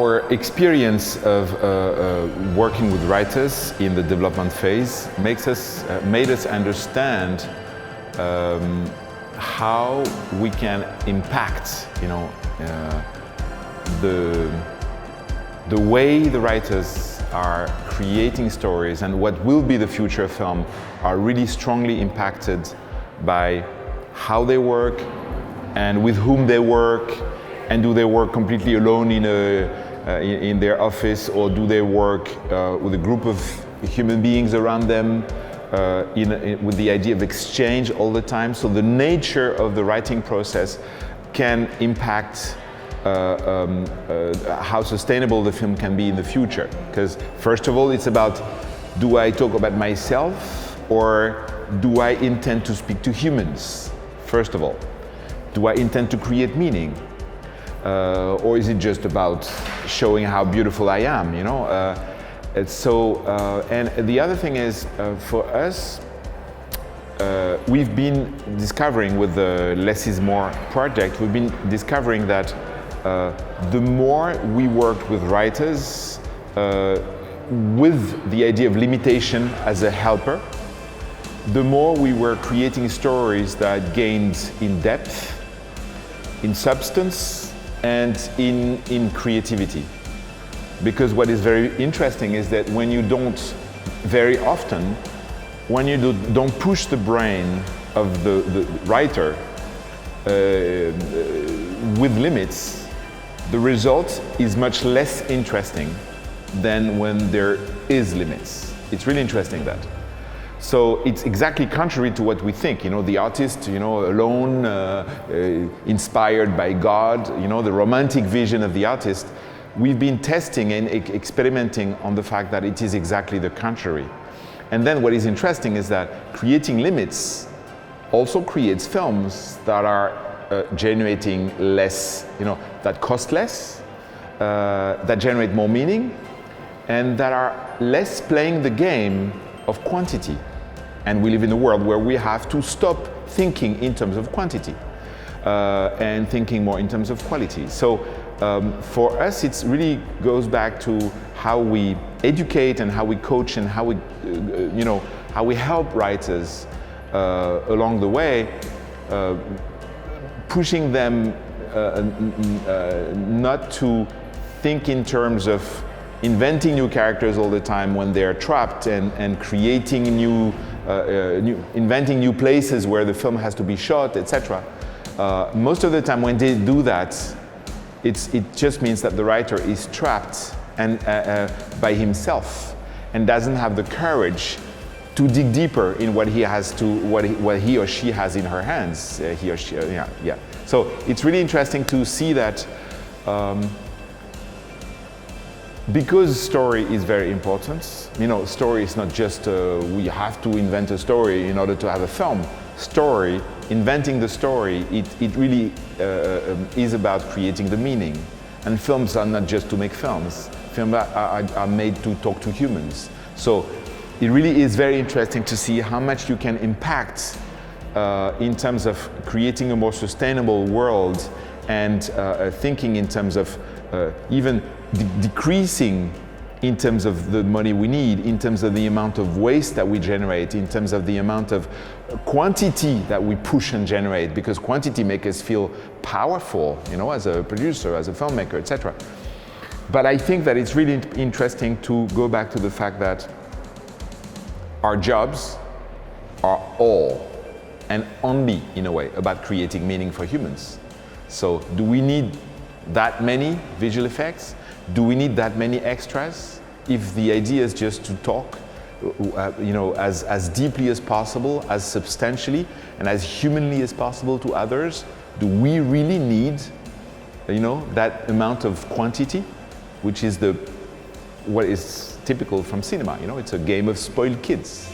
our experience of working with writers in the development phase made us understand how we can impact, the way the writers are creating stories and what will be the future of film are really strongly impacted by how they work and with whom they work, and do they work completely alone in their office, or do they work with a group of human beings around them with the idea of exchange all the time. So the nature of the writing process can impact how sustainable the film can be in the future. Because first of all, it's about, do I talk about myself or do I intend to speak to humans? First of all, do I intend to create meaning? Or is it just about showing how beautiful I am, And the other thing is, for us, we've been discovering with the Less is More project, we've been discovering that the more we worked with writers with the idea of limitation as a helper, the more we were creating stories that gained in depth, in substance, and in creativity. Because what is very interesting is that when you don't, very often, when you don't push the brain of the writer with limits, the result is much less interesting than when there is limits. It's really interesting that. So it's exactly contrary to what we think. The artist, alone, inspired by God, the romantic vision of the artist. We've been testing and experimenting on the fact that it is exactly the contrary. And then what is interesting is that creating limits also creates films that are generating less, that cost less, that generate more meaning, and that are less playing the game of quantity. And we live in a world where we have to stop thinking in terms of quantity and thinking more in terms of quality. So for us, it really goes back to how we educate and how we coach and how we, how we help writers along the way, pushing them not to think in terms of inventing new characters all the time when they're trapped and creating inventing new places where the film has to be shot, etc. Most of the time when they do that, it just means that the writer is trapped and by himself and doesn't have the courage to dig deeper in what he has to, what he or she has in her hands. He or she, yeah. So it's really interesting to see that. Because story is very important. Story is not just we have to invent a story in order to have a film. Story, inventing the story, it really is about creating the meaning. And films are not just to make films. Films are made to talk to humans. So it really is very interesting to see how much you can impact in terms of creating a more sustainable world and thinking in terms of even decreasing in terms of the money we need, in terms of the amount of waste that we generate, in terms of the amount of quantity that we push and generate, because quantity makes us feel powerful, as a producer, as a filmmaker, etc. But I think that it's really interesting to go back to the fact that our jobs are all and only, in a way, about creating meaning for humans. So do we need that many visual effects? Do we need that many extras? If the idea is just to talk, as deeply as possible, as substantially, and as humanly as possible to others, do we really need, that amount of quantity, which is what is typical from cinema? It's a game of spoiled kids.